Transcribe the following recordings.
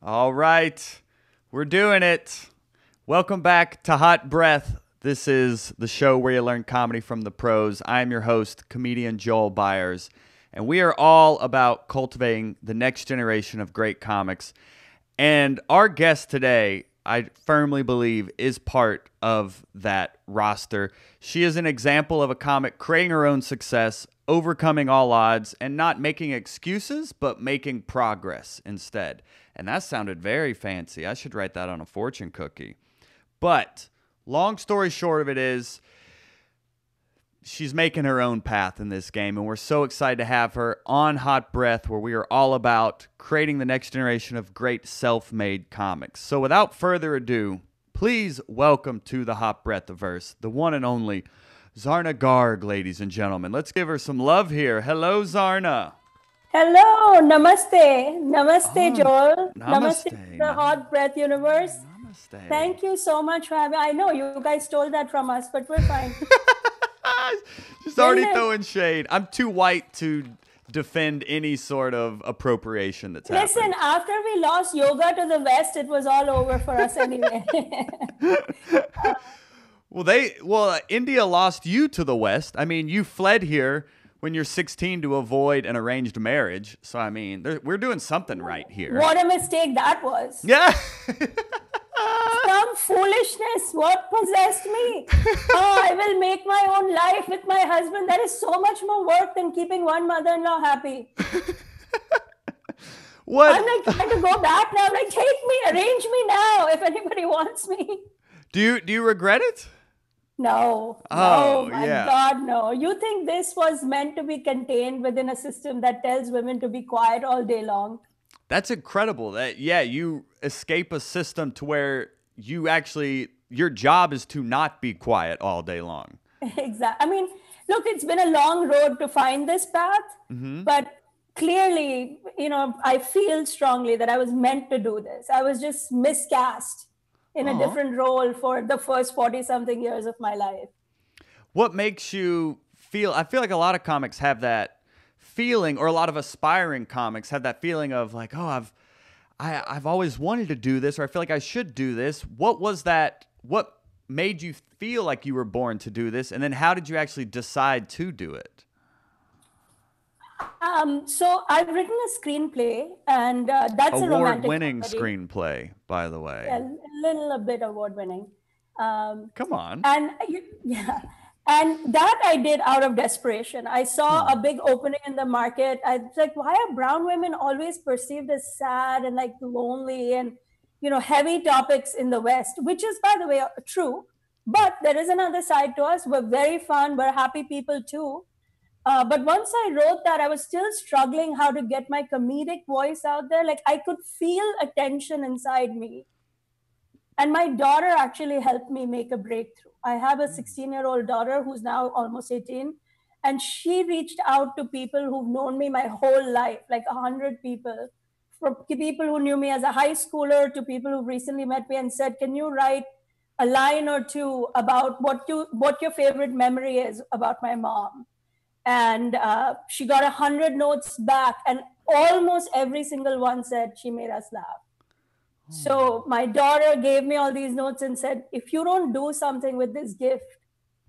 All right, we're doing it. Welcome back to Hot Breath. This is the show where you learn comedy from the pros. I'm your host, comedian Joel Byars, and we are all about cultivating the next generation of great comics. And our guest today, I firmly believe, is part of that roster. She is an example of a comic creating her own success, overcoming all odds, and not making excuses, but making progress instead. And that sounded very fancy. I should write that on a fortune cookie. But long story short of it is, she's making her own path in this game, and we're so excited to have her on Hot Breath, where we are all about creating the next generation of great self-made comics. So without further ado, please welcome to the Hot Breath-averse, the one and only Zarna Garg, ladies and gentlemen. Let's give her some love here. Hello, Zarna. Hello, namaste. Namaste, Joel. Namaste. The Hot Breath universe. Namaste. Thank you so much for having. I know you guys stole that from us, but we're fine. She's already throwing shade. I'm too white to defend any sort of appropriation that's happening. Listen, after we lost yoga to the West, it was all over for us anyway. Well, India lost you to the West. I mean, you fled here when you're 16 to avoid an arranged marriage. So, I mean, we're doing something right here. What a mistake that was. Yeah. Some foolishness. What possessed me? Oh, I will make my own life with my husband. That is so much more work than keeping one mother-in-law happy. What? I'm like trying to go back now. Like, take me, arrange me now if anybody wants me. Do you regret it? No. Oh, no, my yeah. God, no. You think this was meant to be contained within a system that tells women to be quiet all day long? That's incredible. That you escape a system to where your job is to not be quiet all day long. Exactly. I mean, look, it's been a long road to find this path, but clearly, I feel strongly that I was meant to do this. I was just miscast in a different role for the first 40-something years of my life. What makes you feel? I feel like a lot of comics have that feeling, or a lot of aspiring comics have that feeling of like, oh, I've always wanted to do this, or I feel like I should do this. What was that? What made you feel like you were born to do this? And then how did you actually decide to do it? So I've written a screenplay, and that's a romantic award-winning comedy. screenplay, by the way. A little bit award-winning. Come on. And and that I did out of desperation. I saw a big opening in the market. I was like, why are brown women always perceived as sad and like lonely and heavy topics in the West? Which is, by the way, true. But there is another side to us. We're very fun. We're happy people too. But once I wrote that, I was still struggling how to get my comedic voice out there. Like, I could feel a tension inside me. And my daughter actually helped me make a breakthrough. I have a 16-year-old daughter who's now almost 18. And she reached out to people who've known me my whole life, like 100 people. From people who knew me as a high schooler to people who recently met me and said, can you write a line or two about what your favorite memory is about my mom? And she got 100 notes back, and almost every single one said she made us laugh. So my daughter gave me all these notes and said, if you don't do something with this gift,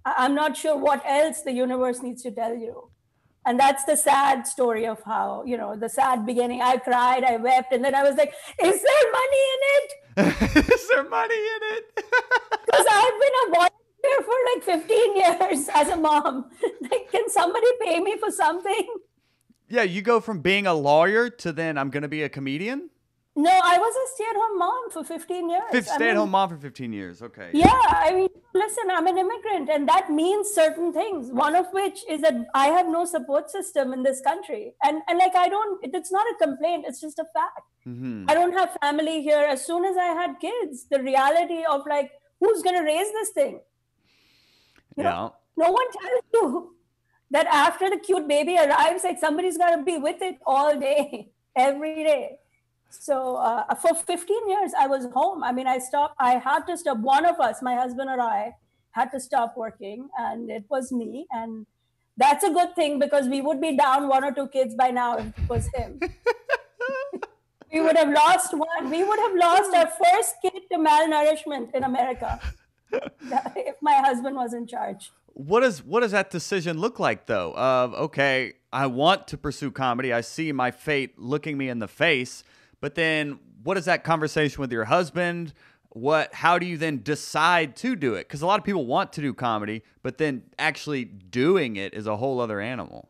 I'm not sure what else the universe needs to tell you. And that's the sad story of how, the sad beginning. I cried, I wept, and then I was like, is there money in it? Is there money in it? Because I've been a volunteer for like 15 years as a mom. Like, can somebody pay me for something? Yeah, you go from being a lawyer to then I'm going to be a comedian? No, I was a stay-at-home mom for 15 years. Stay-at-home mom for 15 years. Okay. Yeah, I mean, listen, I'm an immigrant, and that means certain things. One of which is that I have no support system in this country. And like, it's not a complaint, it's just a fact. I don't have family here. As soon as I had kids, the reality of like, who's going to raise this thing? You know, no one tells you that after the cute baby arrives, like somebody's got to be with it all day, every day. So for 15 years, I was home. I mean, I had to stop. One of us, my husband or I, had to stop working, and it was me. And that's a good thing, because we would be down one or two kids by now if it was him. We would have lost one. We would have lost our first kid to malnourishment in America if my husband was in charge. What does that decision look like, though? Of, okay, I want to pursue comedy. I see my fate looking me in the face. But then what is that conversation with your husband? How do you then decide to do it? Because a lot of people want to do comedy, but then actually doing it is a whole other animal.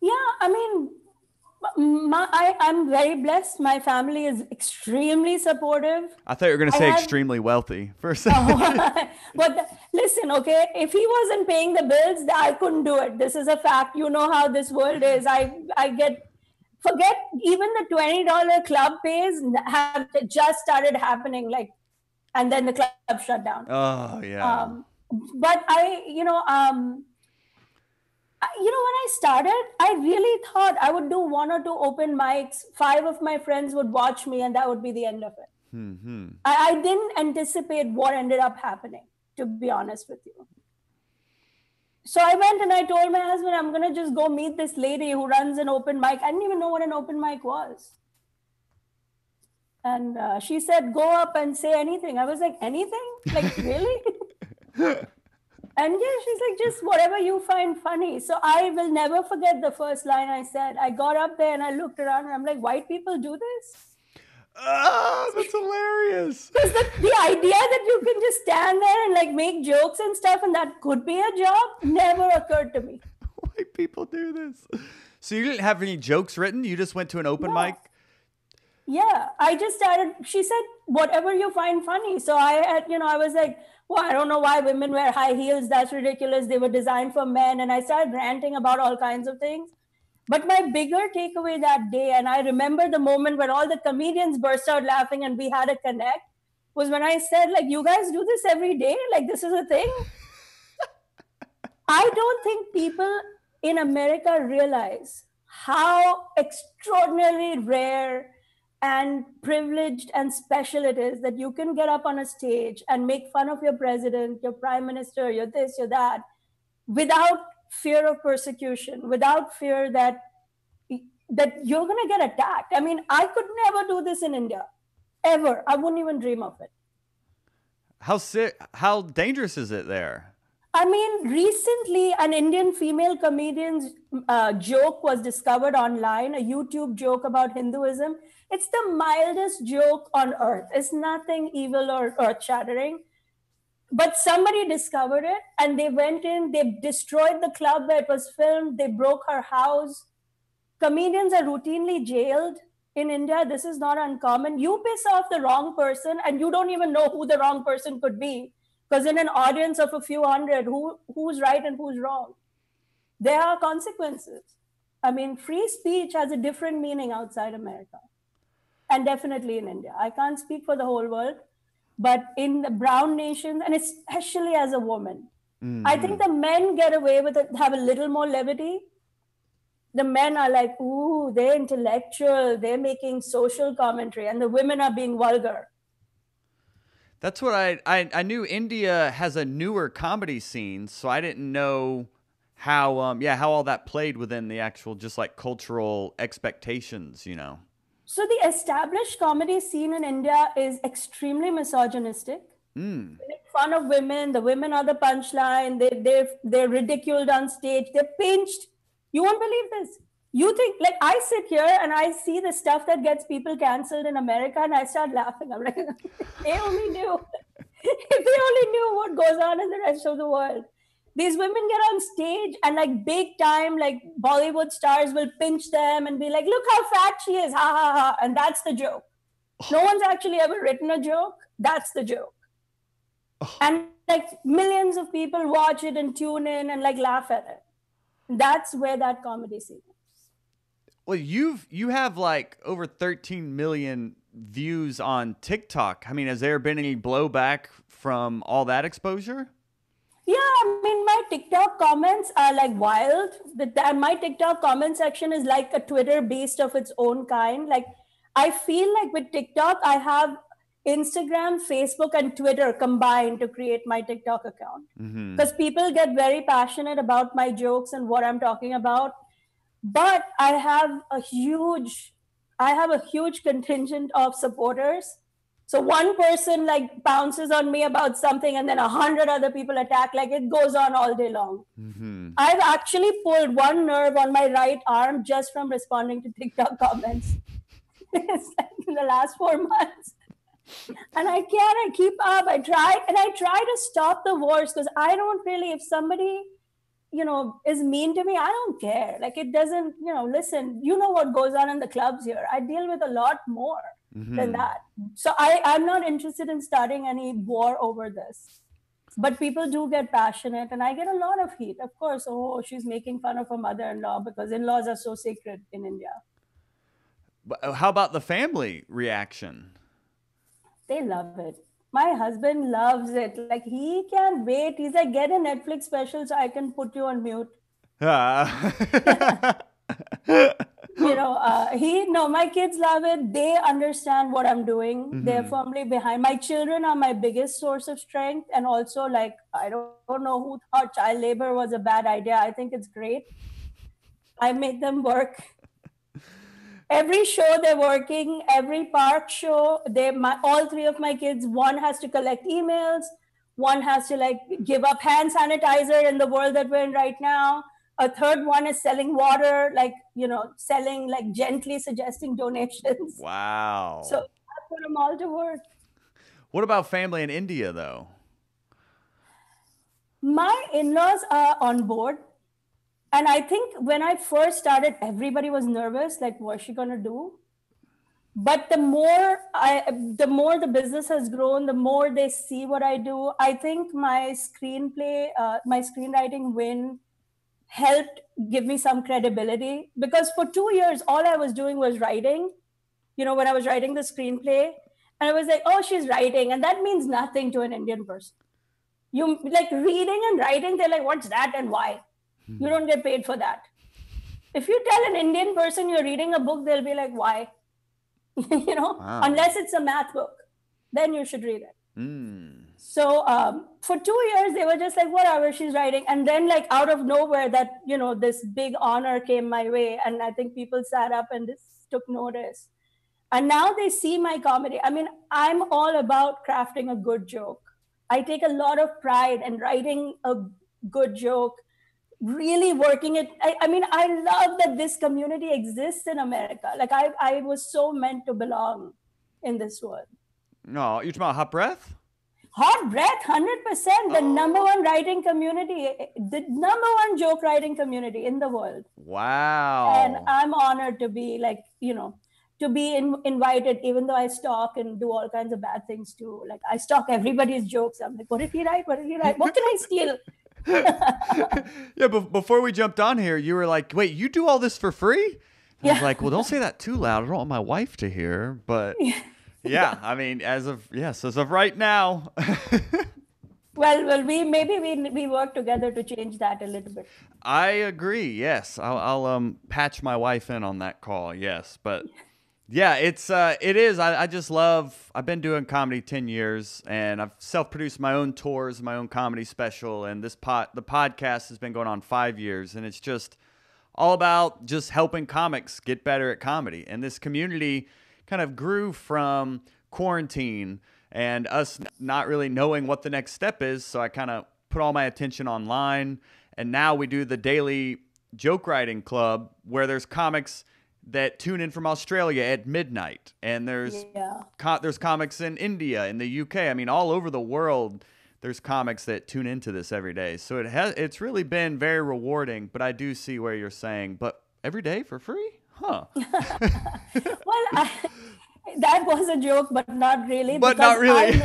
Yeah, I mean, I'm very blessed. My family is extremely supportive. I thought you were going to say extremely wealthy for a second. But listen, okay, if he wasn't paying the bills, I couldn't do it. This is a fact. You know how this world is. Forget even the $20 club pays have just started happening, and then the club shut down. Oh yeah. But when I started, I really thought I would do 1 or 2 open mics. 5 of my friends would watch me, and that would be the end of it. Mm-hmm. I didn't anticipate what ended up happening, to be honest with you. So I went and I told my husband, I'm going to just go meet this lady who runs an open mic. I didn't even know what an open mic was. And she said, go up and say anything. I was like, anything? Like, really? And yeah, she's like, just whatever you find funny. So I will never forget the first line I said. I got up there and I looked around and I'm like, white people do this? Oh, that's hilarious. Because the idea that you can just stand there and make jokes and stuff and that could be a job never occurred to me. White people do this. So you didn't have any jokes written? You just went to an open mic? Yeah, I just started. She said, whatever you find funny. So I was like, well, I don't know why women wear high heels. That's ridiculous. They were designed for men. And I started ranting about all kinds of things. But my bigger takeaway that day, and I remember the moment when all the comedians burst out laughing and we had a connect, was when I said, you guys do this every day? This is a thing? I don't think people in America realize how extraordinarily rare and privileged and special it is that you can get up on a stage and make fun of your president, your prime minister, your this, your that, without fear of persecution, without fear that you're going to get attacked. I mean, I could never do this in India, ever. I wouldn't even dream of it. How dangerous is it there? I mean, recently an Indian female comedian's joke was discovered online, a YouTube joke about Hinduism. It's the mildest joke on earth. It's nothing evil or earth-shattering. But somebody discovered it and they went in, they destroyed the club where it was filmed, they broke her house. Comedians are routinely jailed in India. This is not uncommon. You piss off the wrong person and you don't even know who the wrong person could be. Because in an audience of a few hundred, who's right and who's wrong? There are consequences. I mean, free speech has a different meaning outside America. And definitely in India. I can't speak for the whole world. But in the brown nations, and especially as a woman, I think the men get away with it, have a little more levity. The men are like, ooh, they're intellectual, they're making social commentary, and the women are being vulgar. That's what I knew. India has a newer comedy scene, so I didn't know how all that played within the actual just cultural expectations, So the established comedy scene in India is extremely misogynistic. They make fun of women. The women are the punchline. They're ridiculed on stage. They're pinched. You won't believe this. You think, I sit here and I see the stuff that gets people canceled in America and I start laughing. I'm like, they only knew. If they only knew what goes on in the rest of the world. These women get on stage and big time, Bollywood stars will pinch them and be like, look how fat she is, ha ha ha. And that's the joke. No one's actually ever written a joke. That's the joke. And millions of people watch it and tune in and laugh at it. That's where that comedy scene is. Well, you have over 13 million views on TikTok. I mean, has there been any blowback from all that exposure? Yeah, I mean, my TikTok comments are wild. My TikTok comment section is like a Twitter beast of its own kind. I feel with TikTok, I have Instagram, Facebook, and Twitter combined to create my TikTok account. Because people get very passionate about my jokes and what I'm talking about. But I have a huge I have a huge contingent of supporters. So one person like pounces on me about something and then 100 other people attack. Like it goes on all day long. Mm-hmm. I've actually pulled one nerve on my right arm just from responding to TikTok comments. It's like in the last 4 months. And I can't, I keep up. I try to stop the wars because I don't really, if somebody, is mean to me, I don't care. Like it doesn't, listen, you know what goes on in the clubs here. I deal with a lot more than that. So I'm not interested in starting any war over this. But people do get passionate, and I get a lot of heat. Of course, oh, she's making fun of her mother-in-law because in-laws are so sacred in India. But how about the family reaction? They love it. My husband loves it. Like he can't wait. He's like, get a Netflix special so I can put you on mute. My kids love it. They understand what I'm doing. Mm-hmm. They're firmly behind. My children are my biggest source of strength. And also, like, I don't know who thought child labor was a bad idea. I think it's great. I make them work. Every show they're working, every park show, all three of my kids, one has to collect emails, one has to like give up hand sanitizer in the world that we're in right now. A third one is selling water, selling, like gently suggesting donations. Wow. So I put them all to work. What about family in India, though? My in-laws are on board. And I think when I first started, everybody was nervous, like, what's she going to do? But the more the business has grown, the more they see what I do. I think my screenwriting win helped give me some credibility, because for 2 years, all I was doing was writing, when I was writing the screenplay, and I was like, oh, she's writing. And that means nothing to an Indian person. You like reading and writing, they're like, what's that and why? You don't get paid for that. If you tell an Indian person you're reading a book, they'll be like, why? Wow. Unless it's a math book, then you should read it. So for 2 years, they were just like, whatever, she's writing. And then like out of nowhere that, this big honor came my way. And I think people sat up and took notice. And now they see my comedy. I mean, I'm all about crafting a good joke. I take a lot of pride in writing a good joke, really working it. I love that this community exists in America. Like I was so meant to belong in this world. No, you're talking about Hot Breath? Hot Breath, 100%. The number one writing community, the number one joke writing community in the world. Wow. And I'm honored to be to be invited, even though I stalk and do all kinds of bad things too. Like I stalk everybody's jokes. I'm like, what did he write? What did he write? What can I steal? Yeah, but before we jumped on here, you were like, wait, you do all this for free? I was like, well, don't say that too loud. I don't want my wife to hear. But yeah, I mean, as of right now. Well, we work together to change that a little bit. I agree. Yes, I'll patch my wife in on that call. Yes, but yeah, it is. I just love. I've been doing comedy 10 years, and I've self-produced my own tours, my own comedy special, and the podcast has been going on 5 years, and it's just all about just helping comics get better at comedy. And this community kind of grew from quarantine and us not really knowing what the next step is. So I kind of put all my attention online. And now we do the daily joke writing club where there's comics that tune in from Australia at midnight. And there's comics in India, in the UK. I mean, all over the world, there's comics that tune into this every day. So it's really been very rewarding. But I do see where you're saying, but every day for free? Huh. Well, that was a joke, but not really. But not really.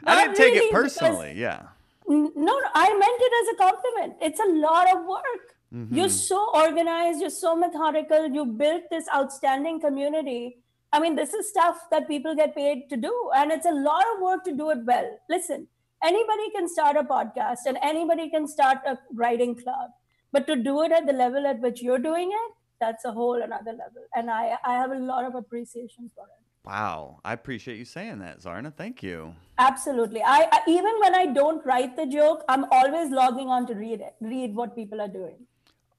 I didn't take it personally. Yeah. No, I meant it as a compliment. It's a lot of work. Mm-hmm. You're so organized. You're so methodical. You built this outstanding community. I mean, this is stuff that people get paid to do. And it's a lot of work to do it well. Listen, anybody can start a podcast and anybody can start a writing club. But to do it at the level at which you're doing it, that's a whole another level. And I have a lot of appreciation for it. Wow. I appreciate you saying that, Zarna. Thank you. Absolutely. I even when I don't write the joke, I'm always logging on to read what people are doing.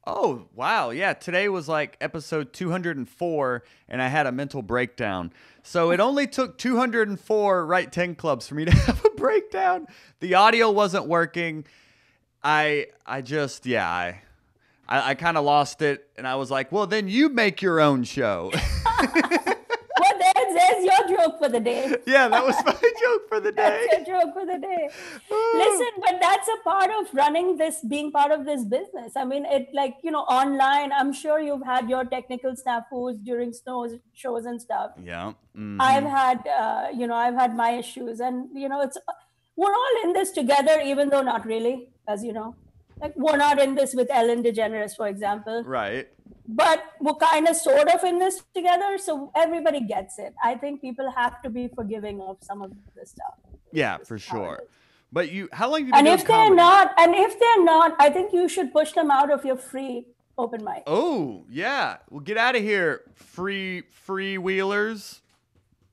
Oh, wow. Yeah, today was like episode 204, and I had a mental breakdown. So it only took 204 Right 10 Clubs for me to have a breakdown. The audio wasn't working. I just, yeah, I kind of lost it, and I was like, well, then you make your own show. Well, there's your joke for the day. Yeah, that was my joke for the day. That's your joke for the day. Listen, but that's a part of running this, being part of this business. I mean, it like, online, I'm sure you've had your technical snafus during shows and stuff. Yeah. Mm-hmm. I've had, I've had my issues, and, we're all in this together, even though not really, as you know. Like, we're not in this with Ellen DeGeneres, for example. Right. But we're kind of sort of in this together, so everybody gets it. I think people have to be forgiving of some of this stuff. Yeah, for sure. But how long have you been doing comedy? And if they're not, I think you should push them out of your free open mic. Oh, yeah. Well, get out of here, freewheelers.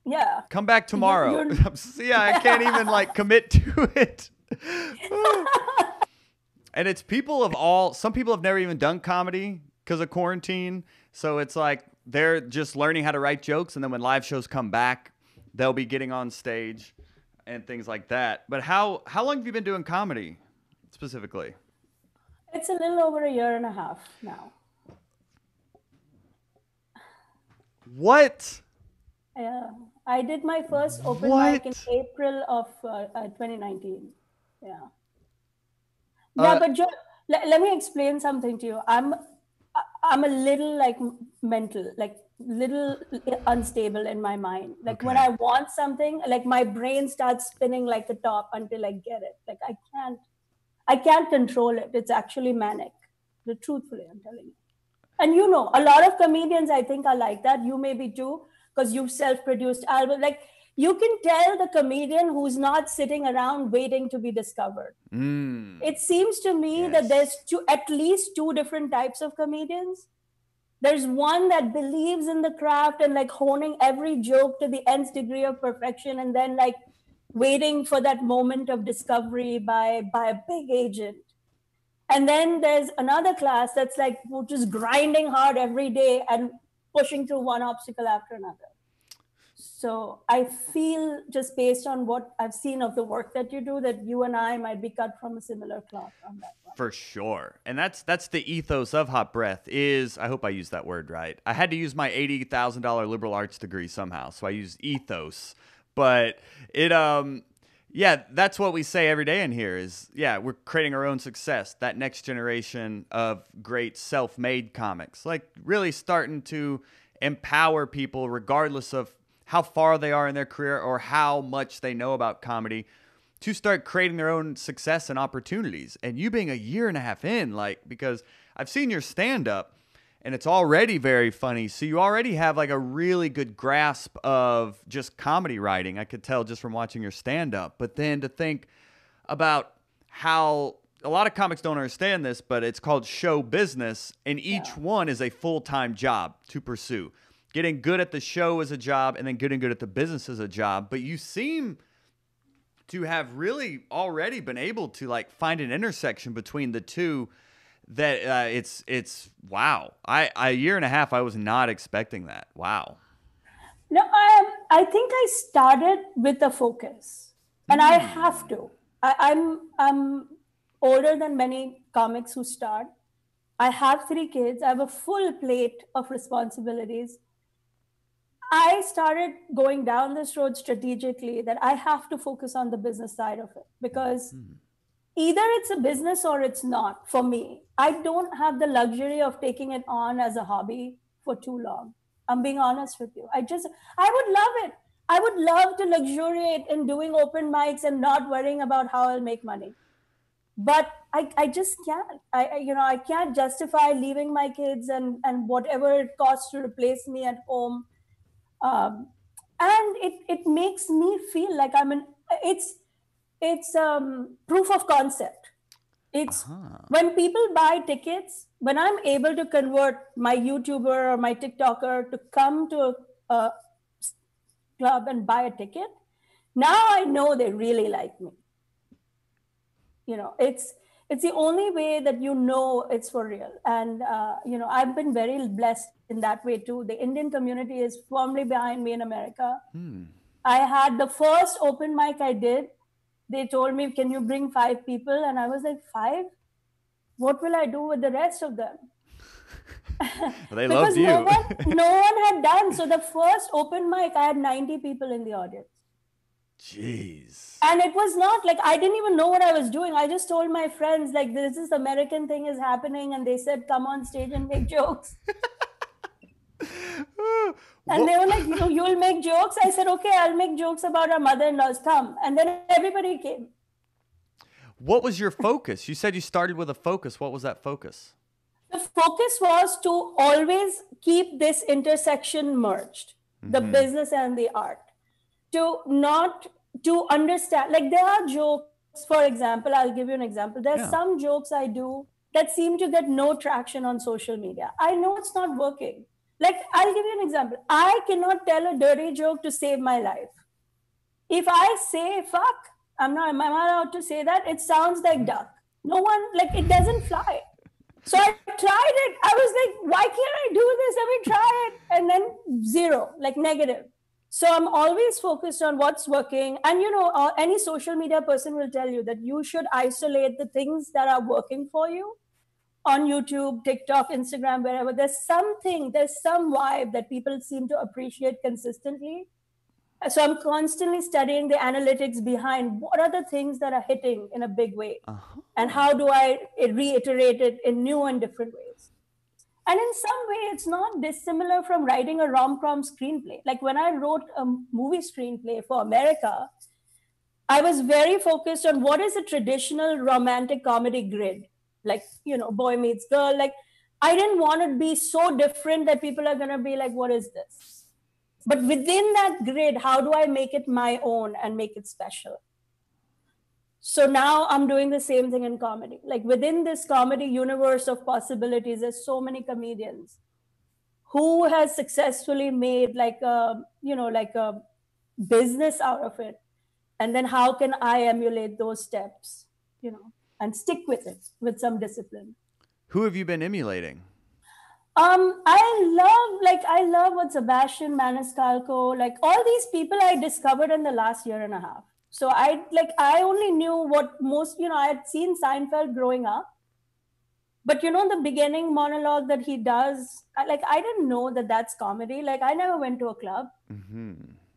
Yeah. Come back tomorrow. Yeah, I can't even commit to it. And it's some people have never even done comedy because of quarantine. So it's like they're just learning how to write jokes. And then when live shows come back, they'll be getting on stage and things like that. But how long have you been doing comedy specifically? It's a little over 1.5 years now. What? Yeah. I did my first open mic in April of 2019. Yeah. Yeah, but Joe, let me explain something to you. I'm a little mental, little unstable in my mind. When I want something, my brain starts spinning like a top until I get it. I can't control it. It's actually manic. Truthfully, I'm telling you. And a lot of comedians I think are like that. You may be too, because you've self-produced albums. You can tell the comedian who's not sitting around waiting to be discovered. It seems to me that there's at least two different types of comedians. There's one that believes in the craft and honing every joke to the nth degree of perfection, and then waiting for that moment of discovery by a big agent. And then there's another class that's just grinding hard every day and pushing through one obstacle after another. So I feel, just based on what I've seen of the work that you do, that you and I might be cut from a similar cloth on that one. For sure. And that's the ethos of Hot Breath is, I hope I used that word right. I had to use my $80,000 liberal arts degree somehow, so I used ethos. But yeah, that's what we say every day in here is, we're creating our own success. That next generation of great self-made comics, really starting to empower people regardless of how far they are in their career or how much they know about comedy to start creating their own success and opportunities. And you being 1.5 years in, because I've seen your stand-up and it's already very funny. So you already have a really good grasp of just comedy writing. I could tell just from watching your stand-up. But then to think about how a lot of comics don't understand this, but it's called show business, and each one is a full-time job to pursue. Getting good at the show is a job, and then getting good at the business is a job. But you seem to have really already been able to find an intersection between the two. That it's wow. 1.5 years, I was not expecting that. Wow. No, I think I started with a focus, and I have to. I'm older than many comics who start. I have 3 kids. I have a full plate of responsibilities. I started going down this road strategically that I have to focus on the business side of it, because either it's a business or it's not for me. I don't have the luxury of taking it on as a hobby for too long. I'm being honest with you. I would love it. I would love to luxuriate in doing open mics and not worrying about how I'll make money. But I just can't. I can't justify leaving my kids and whatever it costs to replace me at home. And it makes me feel like it's proof of concept. It's when people buy tickets, when I'm able to convert my YouTuber or my TikToker to come to a club and buy a ticket, now I know they really like me. It's It's the only way that you know it's for real. And, I've been very blessed in that way too. The Indian community is firmly behind me in America. I had the first open mic I did. They told me, can you bring 5 people? And I was like, 5? What will I do with the rest of them? They Because loved you. no one had done. So the first open mic, I had 90 people in the audience. Jeez. And it was not like, I didn't even know what I was doing. I just told my friends, like, this American thing is happening. And they said, come on stage and make jokes. And they were like, you'll make jokes? I said, okay, I'll make jokes about our mother-in-laws. Come. And then everybody came. What was your focus? You said you started with a focus. What was that focus? The focus was to always keep this intersection merged, the business and the art. To understand, like there are jokes, for example, I'll give you an example. There's some jokes I do that seem to get no traction on social media. I know it's not working. Like, I'll give you an example. I cannot tell a dirty joke to save my life. If I say fuck, am I allowed to say that? It sounds like duck. No one, like, it doesn't fly. So I tried it. I was like, why can't I do this? Let me try it. And then 0, like negative. So I'm always focused on what's working. And, any social media person will tell you that you should isolate the things that are working for you on YouTube, TikTok, Instagram, wherever. There's some vibe that people seem to appreciate consistently. So I'm constantly studying the analytics behind what are the things that are hitting in a big way. And how do I reiterate it in new and different ways? And in some way, it's not dissimilar from writing a rom-com screenplay. Like when I wrote a movie screenplay for America, I was very focused on what is a traditional romantic comedy grid. Like, boy meets girl. Like, I didn't want to be so different that people are going to be like, what is this? But within that grid, how do I make it my own and make it special? So now I'm doing the same thing in comedy. Like within this comedy universe of possibilities, there's so many comedians who has successfully made like a business out of it. And then how can I emulate those steps, and stick with it with some discipline. Who have you been emulating? I love what Sebastian Maniscalco, like all these people I discovered in the last year and a half. So I only knew what most, I had seen Seinfeld growing up, but the beginning monologue that he does, I didn't know that that's comedy. Like I never went to a club.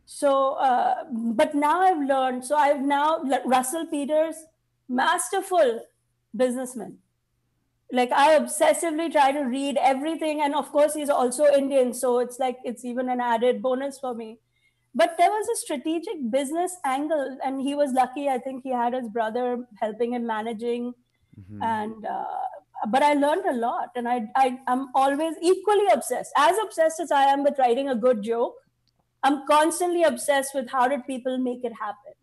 So, but now I've learned, Russell Peters, masterful businessman. Like I obsessively try to read everything. And of course, he's also Indian. So it's like, it's even an added bonus for me. But there was a strategic business angle. And he was lucky. I think he had his brother helping him managing. And, but I learned a lot. And I'm always equally obsessed as I am with writing a good joke. I'm constantly obsessed with how did people make it happen.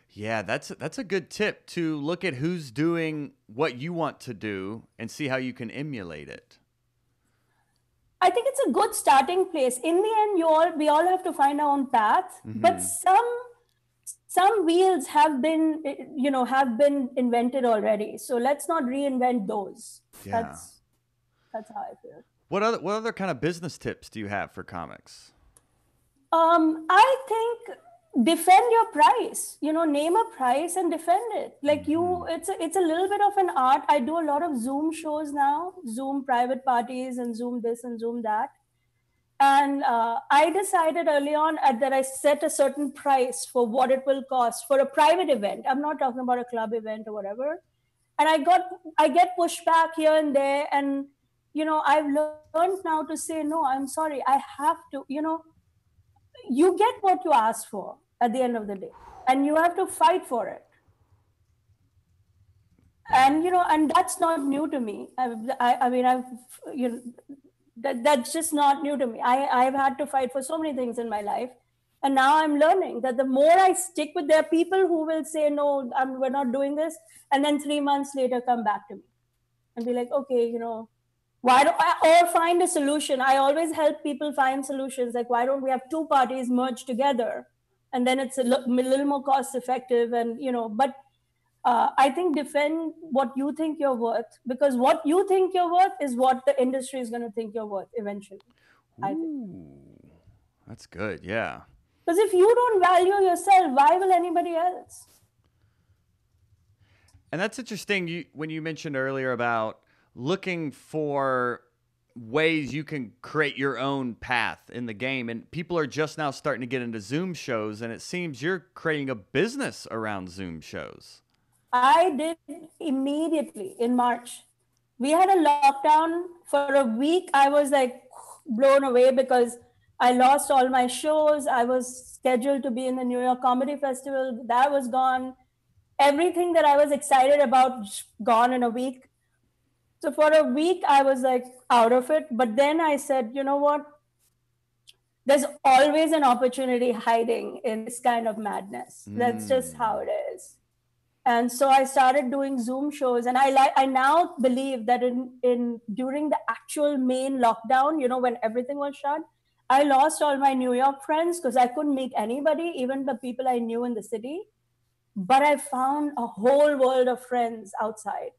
Yeah, that's a good tip, to look at who's doing what you want to do and see how you can emulate it. I think it's a good starting place. In the end, we all have to find our own path. But some wheels have been invented already. So let's not reinvent those. Yeah. That's how I feel. What other kind of business tips do you have for comics? I think defend your price, name a price and defend it. Like it's a little bit of an art. I do a lot of Zoom shows now, Zoom private parties and Zoom this and Zoom that. And I decided early on that I set a certain price for what it will cost for a private event. I'm not talking about a club event or whatever. And I get pushback here and there. And, I've learned now to say, no, I'm sorry. I have to, you get what you ask for at the end of the day, and you have to fight for it. And, and that's not new to me. That's just not new to me. I've had to fight for so many things in my life. And now I'm learning that the more I stick with, there are people who will say, no, we're not doing this. And then 3 months later, come back to me and be like, okay, why don't I, or find a solution. I always help people find solutions. Like, why don't we have 2 parties merge together? And then it's a little more cost effective. And, but I think defend what you think you're worth, because what you think you're worth is what the industry is going to think you're worth eventually. I think. Ooh, that's good. Yeah. Because if you don't value yourself, why will anybody else? And that's interesting. When you mentioned earlier about looking for ways you can create your own path in the game, and people are just now starting to get into Zoom shows, and it seems you're creating a business around Zoom shows. I did immediately in March. We had a lockdown for a week. I was like blown away because I lost all my shows. I was scheduled to be in the New York Comedy Festival. That was gone. Everything that I was excited about gone in a week. So for a week, I was like out of it. But then I said, you know what? There's always an opportunity hiding in this kind of madness. That's just how it is. And so I started doing Zoom shows, and I now believe that in during the actual main lockdown, when everything was shut, I lost all my New York friends because I couldn't meet anybody, even the people I knew in the city. But I found a whole world of friends outside,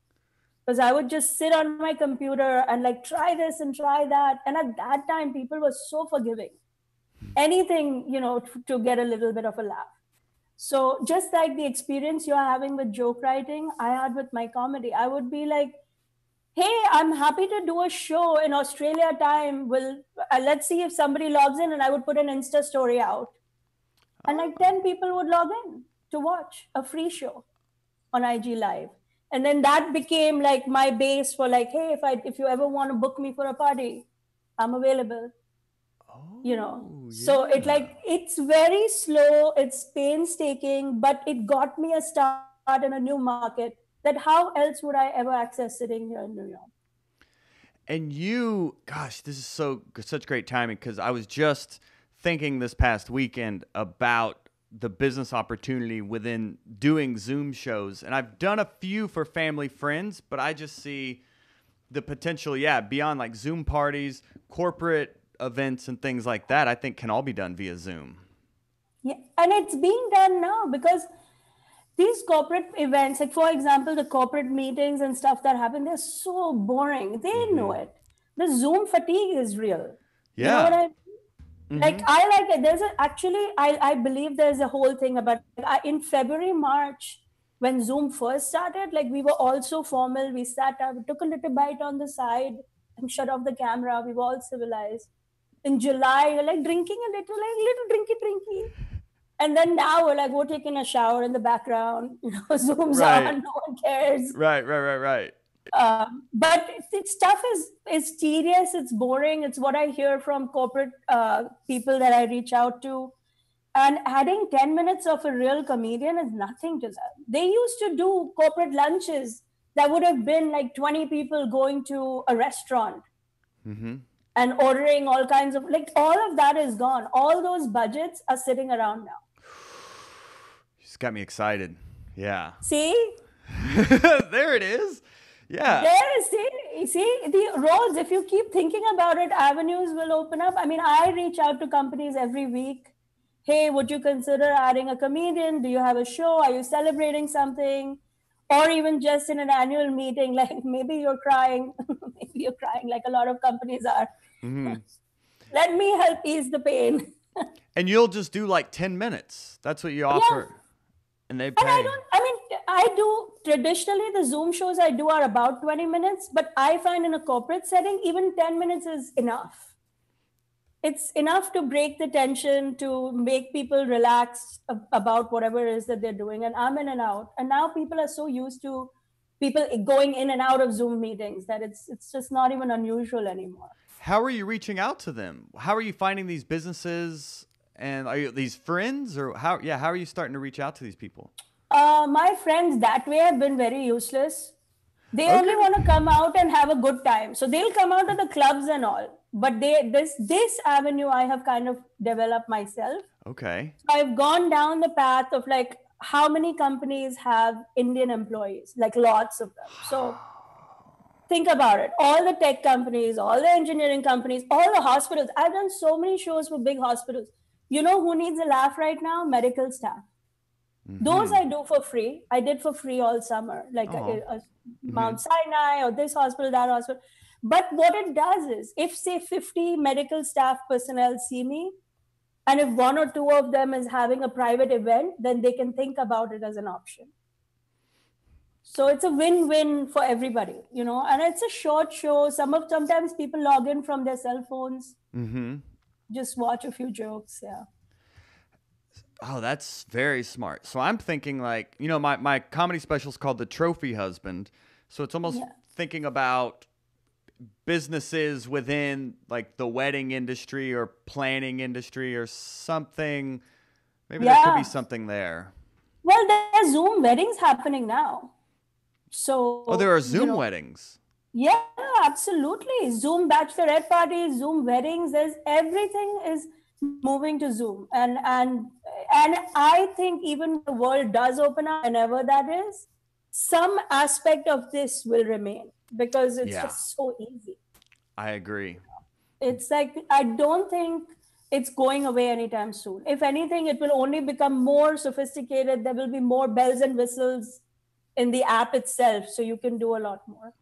because I would just sit on my computer and like try this and try that. And at that time, people were so forgiving. Anything, to get a little bit of a laugh. So just like the experience you're having with joke writing, I had with my comedy. I would be like, hey, I'm happy to do a show in Australia time. Let's see if somebody logs in, and I would put an Insta story out. And like 10 people would log in to watch a free show on IG Live. And then that became like my base for like, hey, if you ever want to book me for a party, I'm available. So it's very slow, it's painstaking, but it got me a start in a new market that how else would I ever access sitting here in New York? And gosh, this is such great timing, because I was just thinking this past weekend about the business opportunity within doing Zoom shows. And I've done a few for family friends, but I just see the potential, beyond like Zoom parties, corporate events and things like that, I think can all be done via Zoom. Yeah, and it's being done now, because these corporate events, like for example, the corporate meetings and stuff that happen, they're so boring. They know it. The Zoom fatigue is real. Yeah. You know what I mean? Like I like it. I believe there's a whole thing about in February, March, when Zoom first started, like we were all so formal. We sat up, we took a little bite on the side and shut off the camera. We were all civilized. In July, you're like drinking a little drinky. And then now we're taking a shower in the background, Zoom's on, no one cares. Right. But stuff is tedious, it's boring. It's what I hear from corporate people that I reach out to. And adding 10 minutes of a real comedian is nothing to them. They used to do corporate lunches that would have been like 20 people going to a restaurant and ordering all kinds of, all of that is gone. All those budgets are sitting around now. You just got me excited. Yeah. See? There it is. Yeah. There, see, the roads, if you keep thinking about it, avenues will open up. I mean, I reach out to companies every week. Hey, would you consider adding a comedian? Do you have a show? Are you celebrating something? Or even just in an annual meeting, like maybe you're crying. Maybe you're crying like a lot of companies are. Let me help ease the pain. And you'll just do like 10 minutes. That's what you offer. Yeah. And they pay. And I do traditionally the Zoom shows I do are about 20 minutes, but I find in a corporate setting, even 10 minutes is enough. It's enough to break the tension, to make people relax about whatever it is that they're doing. And I'm in and out. And now people are so used to people going in and out of Zoom meetings that it's just not even unusual anymore. How are you reaching out to them? How are you finding these businesses? And are you these friends, or how are you starting to reach out to these people? My friends that way have been very useless. They only want to come out and have a good time. So they'll come out to the clubs and all. But this avenue I have kind of developed myself. Okay. So I've gone down the path of like how many companies have Indian employees, like lots of them. So think about it. All the tech companies, all the engineering companies, all the hospitals. I've done so many shows for big hospitals. You know who needs a laugh right now? Medical staff. Those I do for free. I did for free all summer, like a Mount Sinai or this hospital, that hospital. But what it does is, if say 50 medical staff personnel see me, and if one or two of them is having a private event, then they can think about it as an option. So it's a win-win for everybody, and it's a short show. Sometimes people log in from their cell phones, just watch a few jokes. Yeah. Oh, that's very smart. So I'm thinking like, my comedy special is called The Trophy Husband. So it's almost thinking about businesses within like the wedding industry or planning industry or something. Maybe there could be something there. Well, there's Zoom weddings happening now. So there are Zoom weddings. Yeah, absolutely. Zoom bachelorette parties, Zoom weddings. Everything is moving to Zoom, and I think even when the world does open up, whenever that is, some aspect of this will remain because it's just so easy. I agree. It's like, I don't think it's going away anytime soon. If anything, it will only become more sophisticated. There will be more bells and whistles in the app itself, so you can do a lot more.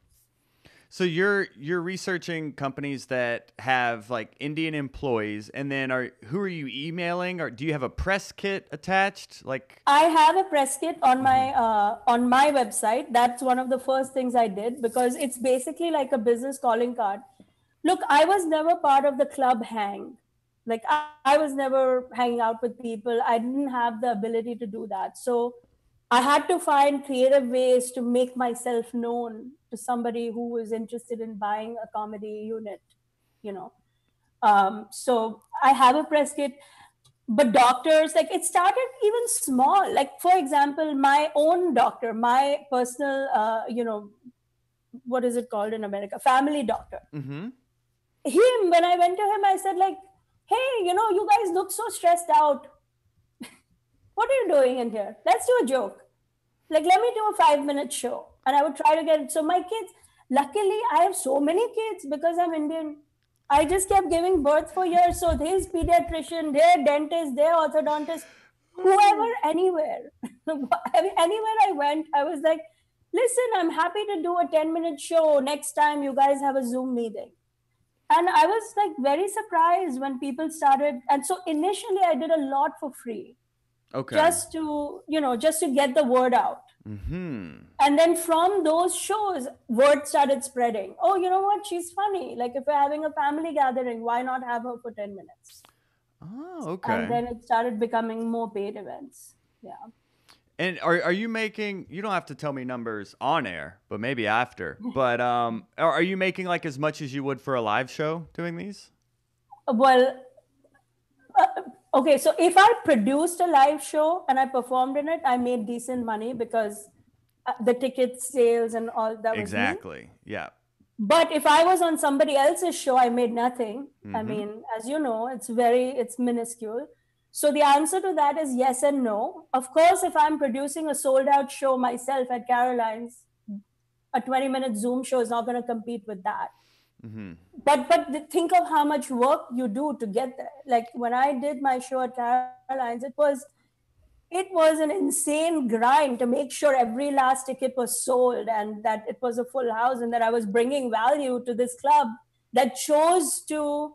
So you're researching companies that have like Indian employees, and then who are you emailing, or do you have a press kit attached? Like, I have a press kit on my website. That's one of the first things I did, because it's basically like a business calling card. Look, I was never part of the club hang. Like, I was never hanging out with people. I didn't have the ability to do that. So I had to find creative ways to make myself known to somebody who was interested in buying a comedy unit, So I have a press kit, but doctors, like, it started even small. Like, for example, my own doctor, my personal, what is it called in America? Family doctor. Mm-hmm. When I went to him, I said, like, hey, you guys look so stressed out. What are you doing in here? Let's do a joke. Like, let me do a 5-minute show. And I would try to get it. So my kids, luckily, I have so many kids because I'm Indian. I just kept giving birth for years. So his pediatrician, their dentist, their orthodontist, whoever, anywhere. Anywhere I went, I was like, listen, I'm happy to do a 10-minute show. Next time you guys have a Zoom meeting. And I was like very surprised when people started. And so initially I did a lot for free. Okay. Just to get the word out. Mm-hmm. And then from those shows, word started spreading. Oh, you know what? She's funny. Like, if we're having a family gathering, why not have her for 10 minutes? Oh, okay. And then it started becoming more paid events. Yeah. And are you making, you don't have to tell me numbers on air, but maybe after, but are you making like as much as you would for a live show doing these? Well, okay, so if I produced a live show and I performed in it, I made decent money because the ticket sales and all that was exactly. Yeah. But if I was on somebody else's show, I made nothing. Mm-hmm. I mean, as you know, it's minuscule. So the answer to that is yes and no. Of course, if I'm producing a sold out show myself at Caroline's, a 20-minute Zoom show is not going to compete with that. Mm-hmm. But think of how much work you do to get there. Like, when I did my show at Caroline's, it was an insane grind to make sure every last ticket was sold and that it was a full house and that I was bringing value to this club that chose to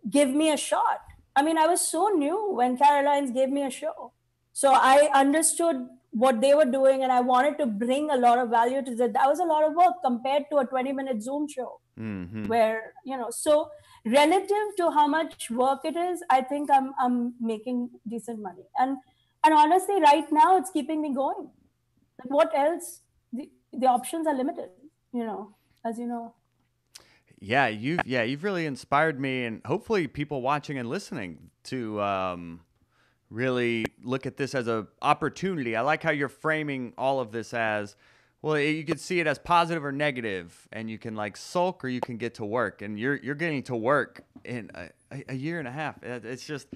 give me a shot. I mean, I was so new when Caroline's gave me a show. So I understood what they were doing and I wanted to bring a lot of value to that. That was a lot of work compared to a 20-minute Zoom show. Mm-hmm. Where, so relative to how much work it is, I think I'm making decent money. And honestly, right now it's keeping me going. Like, what else? The options are limited, as you know. Yeah, you've really inspired me, and hopefully people watching and listening to really look at this as an opportunity. I like how you're framing all of this as, well, you could see it as positive or negative, and you can like sulk or you can get to work, and you're getting to work in a year and a half. It's just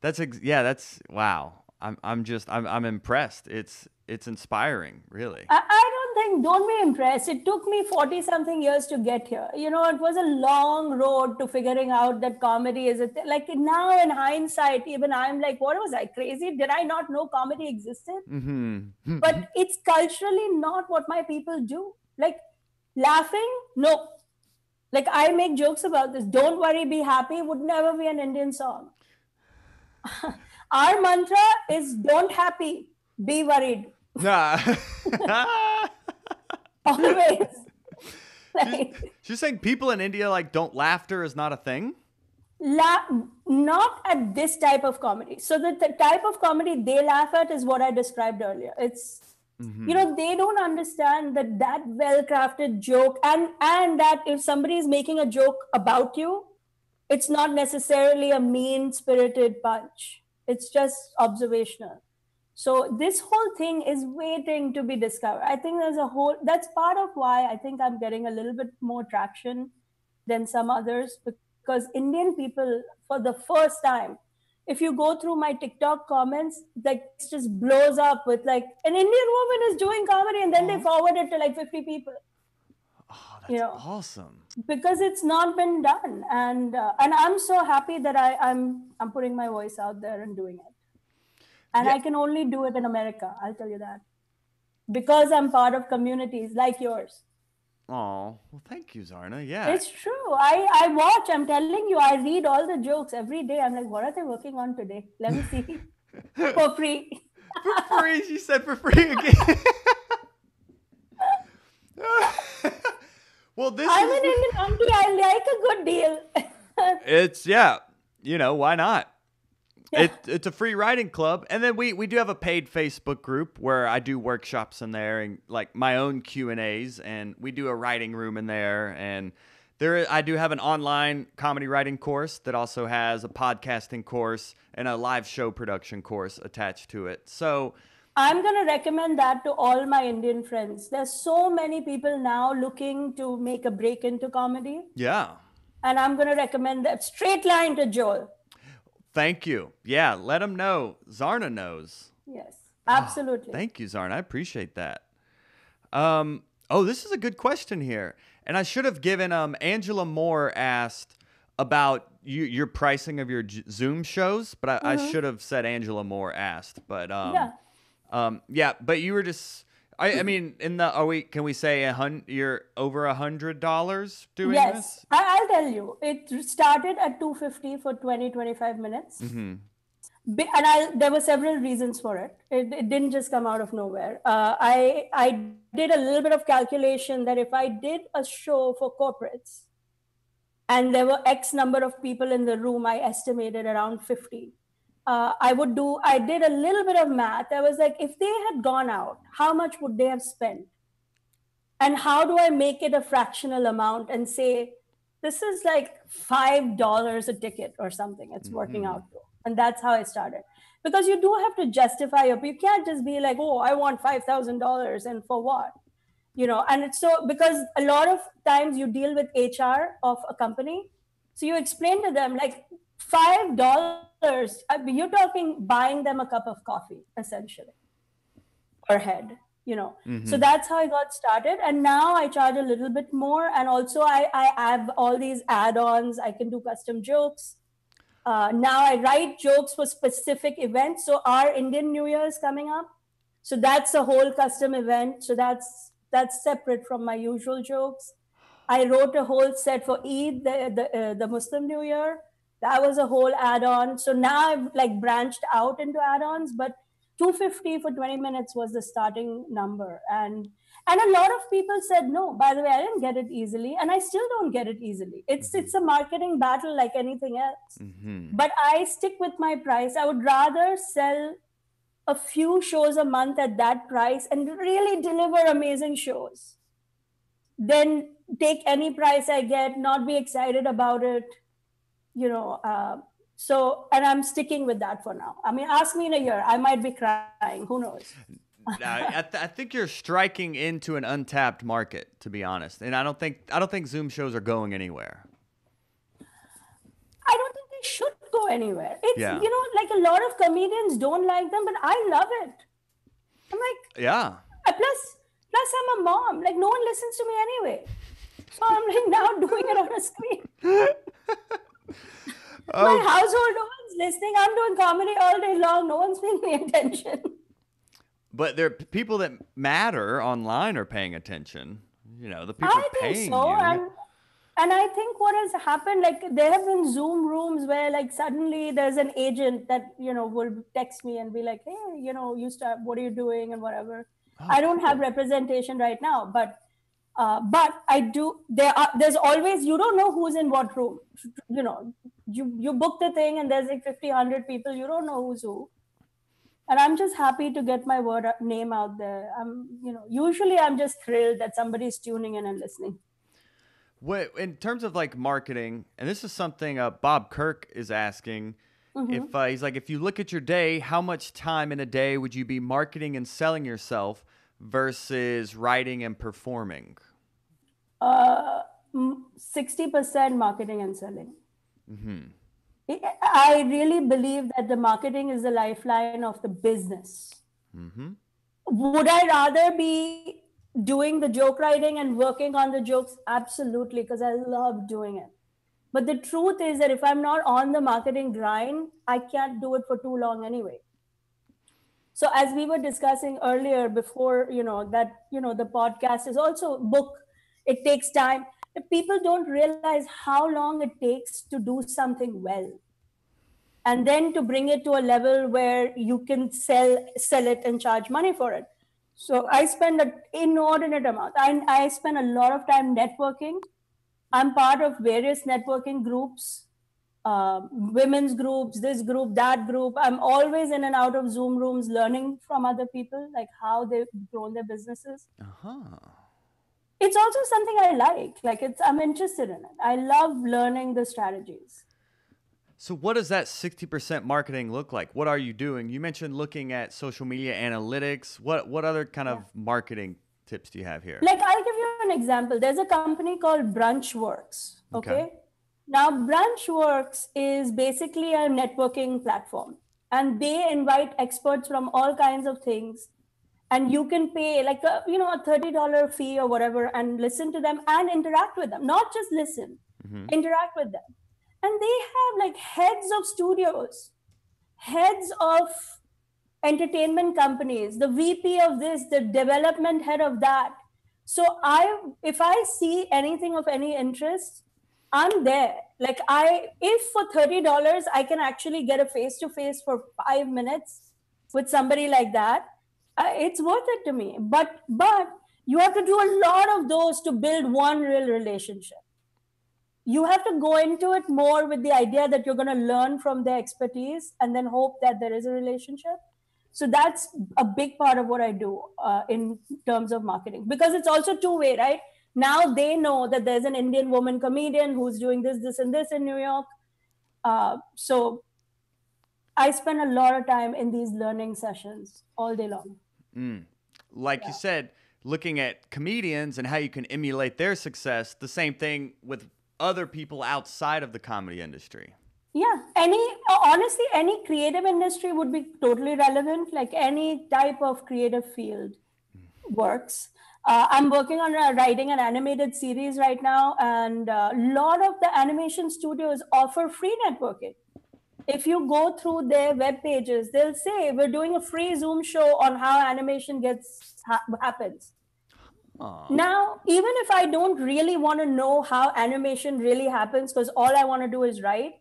that's wow. I'm impressed. It's inspiring, really. I don't think saying, don't be impressed. It took me 40 something years to get here. You know, it was a long road to figuring out that comedy is like now in hindsight, even I'm like, what was I crazy? Did I not know comedy existed? Mm-hmm. But it's culturally not what my people do. Like laughing, no. Like I make jokes about this. Don't worry, be happy would never be an Indian song. Our mantra is don't happy, be worried. Nah. Always. She's saying people in India like don't laughter is not a thing? Not at this type of comedy. So the type of comedy they laugh at is what I described earlier. It's you know, they don't understand that well-crafted joke and that if somebody is making a joke about you, it's not necessarily a mean-spirited punch. It's just observational. So this whole thing is waiting to be discovered. I think that's part of why I think I'm getting a little bit more traction than some others, because Indian people, for the first time, if you go through my TikTok comments, like it just blows up with like an Indian woman is doing comedy, and then they forward it to like 50 people. Oh, that's awesome. Because it's not been done, and I'm so happy that I'm putting my voice out there and doing it. And I can only do it in America, I'll tell you that. Because I'm part of communities like yours. Oh, well, thank you, Zarna. Yeah. It's true. I watch, I'm telling you, I read all the jokes every day. I'm like, what are they working on today? Let me see. For free. For free, she said for free again. Well, I'm an Indian auntie. I like a good deal. It's, you know, why not? Yeah. It's a free writing club. And then we do have a paid Facebook group where I do workshops in there and like my own Q&As, and we do a writing room in there. And I do have an online comedy writing course that also has a podcasting course and a live show production course attached to it. So I'm going to recommend that to all my Indian friends. There's so many people now looking to make a break into comedy. Yeah. And I'm going to recommend that straight line to Joel. Thank you. Yeah, let them know. Zarna knows. Yes, absolutely. Thank you, Zarna. I appreciate that. This is a good question here. And I should have given Angela Moore asked about your pricing of your Zoom shows, but I should have said Angela Moore asked. But but you were just I mean, can we say you're over $100 doing this? Yes, I'll tell you. It started at $250 for 20-25 minutes. Mm-hmm. And there were several reasons for it. It didn't just come out of nowhere. I did a little bit of calculation that if I did a show for corporates and there were X number of people in the room, I estimated around 50. I did a little bit of math. I was like, if they had gone out, how much would they have spent? And how do I make it a fractional amount and say, this is like $5 a ticket or something it's working out to. And that's how I started. Because you do have to justify you can't just be like, oh, I want $5,000 and for what? You know, and it's so, because a lot of times you deal with HR of a company. So you explain to them like $5, you're talking buying them a cup of coffee, essentially, per head, you know. So that's how I got started. And now I charge a little bit more. And also I have all these add-ons. I can do custom jokes. Now I write jokes for specific events. So our Indian New Year is coming up. So that's a whole custom event. So that's separate from my usual jokes. I wrote a whole set for Eid, the Muslim New Year. That was a whole add-on. So now I've like branched out into add-ons, but $250 for 20 minutes was the starting number. And a lot of people said no. By the way, I didn't get it easily, and I still don't get it easily. It's a marketing battle like anything else. But I stick with my price. I would rather sell a few shows a month at that price and really deliver amazing shows than take any price I get, not be excited about it, you know. And I'm sticking with that for now. I mean, ask me in a year, I might be crying. Who knows? I think you're striking into an untapped market, to be honest. And I don't think Zoom shows are going anywhere. I don't think they should go anywhere. It's, you know, like a lot of comedians don't like them, but I love it. I'm like, yeah. Plus, Plus, I'm a mom. Like, no one listens to me anyway. So I'm like now doing it on a screen. My Oh, household, no one's listening. I'm doing comedy all day long. No one's paying me attention. but there are people that matter online are paying attention. You know, the people I think paying so. you. And I think what has happened, like there have been Zoom rooms where like suddenly there's an agent that, will text me and be like, hey, what are you doing and whatever. Oh, I don't have cool. representation right now, but I do. There's always, you don't know who's in what room. You book the thing and there's like 50, 100 people. You don't know who's who. And I'm just happy to get my name out there. Usually I'm just thrilled that somebody's tuning in and listening. What in terms of like marketing, and this is something Bob Kirk is asking. Mm-hmm. If he's like, if you look at your day, how much time in a day would you be marketing and selling yourself versus writing and performing? 60% marketing and selling. I really believe that the marketing is the lifeline of the business. Would I rather be doing the joke writing and working on the jokes? Absolutely, because I love doing it. But the truth is that if I'm not on the marketing grind, I can't do it for too long anyway. So as we were discussing earlier before, the podcast is also book. It takes time. People don't realize how long it takes to do something well, and then to bring it to a level where you can sell it and charge money for it. So I spend an inordinate amount. I spend a lot of time networking. I'm part of various networking groups, women's groups, this group, that group. I'm always in and out of Zoom rooms learning from other people, like how they've grown their businesses. It's also something I like. I'm interested in it. I love learning the strategies. So, what does that 60% marketing look like? What are you doing? You mentioned looking at social media analytics. What other kind of marketing tips do you have here? Like, I'll give you an example. There's a company called Brunchworks. Okay. Now, Brunchworks is basically a networking platform, and they invite experts from all kinds of things. And you can pay like a $30 fee or whatever and listen to them and interact with them. Not just listen, interact with them. And they have like heads of studios, heads of entertainment companies, the VP of this, the development head of that. So if I see anything of any interest, I'm there. Like if for $30 I can actually get a face to face for 5 minutes with somebody like that, it's worth it to me. But you have to do a lot of those to build one real relationship. You have to go into it more with the idea that you're going to learn from their expertise and then hope that there is a relationship. So that's a big part of what I do in terms of marketing, because it's also two-way, right? Now they know that there's an Indian woman comedian who's doing this and this in New York. So I spend a lot of time in these learning sessions all day long. Like you said, looking at comedians and how you can emulate their success, the same thing with other people outside of the comedy industry. Yeah, honestly, any creative industry would be totally relevant. Like any type of creative field works. I'm working on writing an animated series right now, and a lot of the animation studios offer free networking. If you go through their web pages, they'll say we're doing a free Zoom show on how animation happens. Now, even if I don't really want to know how animation really happens, because all I want to do is write,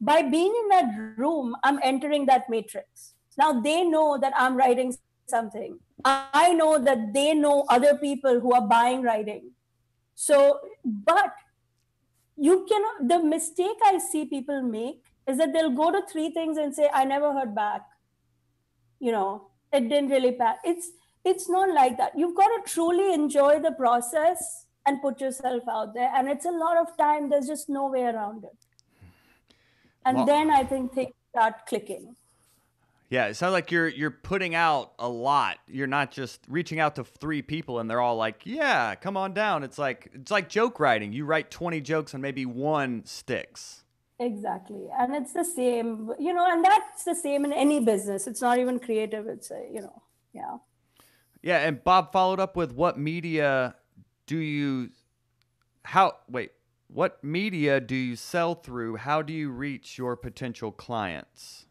by being in that room, I'm entering that matrix. Now they know that I'm writing something. I know that they know other people who are buying writing. So, but the mistake I see people make is that they'll go to three things and say, I never heard back. It didn't really pass. It's not like that. You've got to truly enjoy the process and put yourself out there. And it's a lot of time. There's just no way around it. And then I think things start clicking. Yeah, it sounds like you're putting out a lot. You're not just reaching out to three people and they're all like, "Yeah, come on down." It's like joke writing. You write 20 jokes and maybe one sticks. Exactly. And it's the same, and that's the same in any business. It's not even creative. It's yeah. Yeah, and Bob followed up with what media do you what media do you sell through? How do you reach your potential clients?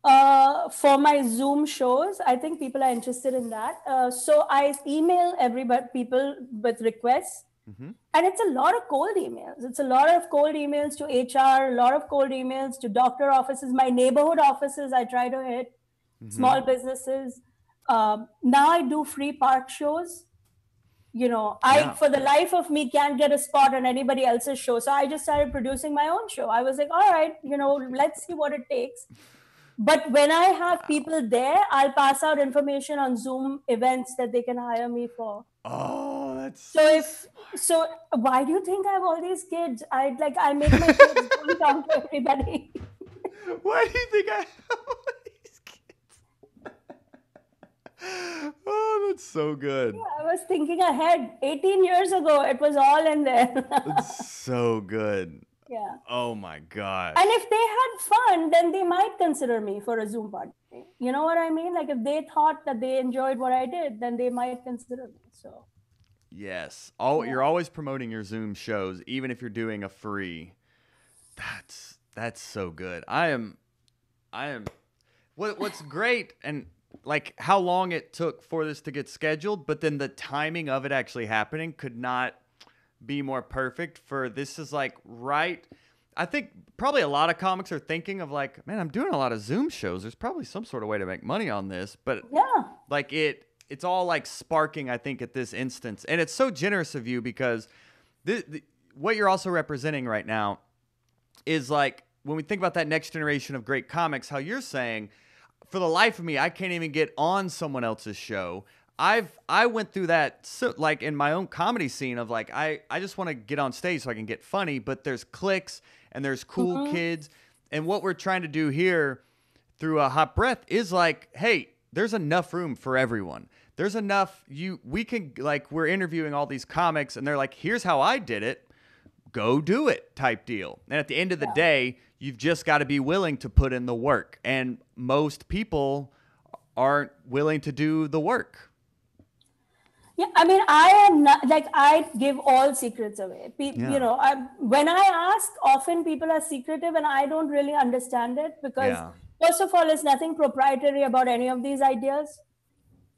For my Zoom shows, I think people are interested in that. So I email everybody, people with requests, and it's a lot of cold emails. It's a lot of cold emails to HR, a lot of cold emails to doctor offices, my neighborhood offices. I try to hit small businesses. Now I do free park shows. I, for the life of me, can't get a spot on anybody else's show. So I just started producing my own show. I was like, all right, let's see what it takes. But when I have people there, I'll pass out information on Zoom events that they can hire me for. Oh, that's so why do you think I have all these kids? I make my kids don't talk to everybody. Why do you think I have all these kids? Oh, that's so good. Yeah, I was thinking ahead. 18 years ago, it was all in there. It's so good. Yeah. Oh my gosh. And if they had fun, then they might consider me for a Zoom party. You know what I mean? Like if they thought that they enjoyed what I did, then they might consider me. So yes. You're always promoting your Zoom shows, even if you're doing a free. That's so good. I am what's great, and like how long it took for this to get scheduled, but then the timing of it actually happening could not be more perfect. For this is like right. I think probably a lot of comics are thinking of like, man, I'm doing a lot of Zoom shows. There's probably some sort of way to make money on this, but like it's all like sparking, I think, at this instance. And it's so generous of you because what you're also representing right now is like, when we think about that next generation of great comics, how you're saying, for the life of me, I can't even get on someone else's show. I went through that, so, like in my own comedy scene of like, I just want to get on stage so I can get funny, but there's cliques and there's cool kids. And what we're trying to do here through a Hot Breath is like, hey, there's enough room for everyone. There's enough, we can, like, we're interviewing all these comics and they're like, here's how I did it. Go do it type deal. And at the end of the day, you've just got to be willing to put in the work. And most people aren't willing to do the work. Yeah, I mean, I am not like I give all secrets away. When I ask, often people are secretive, and I don't really understand it because, first of all, there's nothing proprietary about any of these ideas,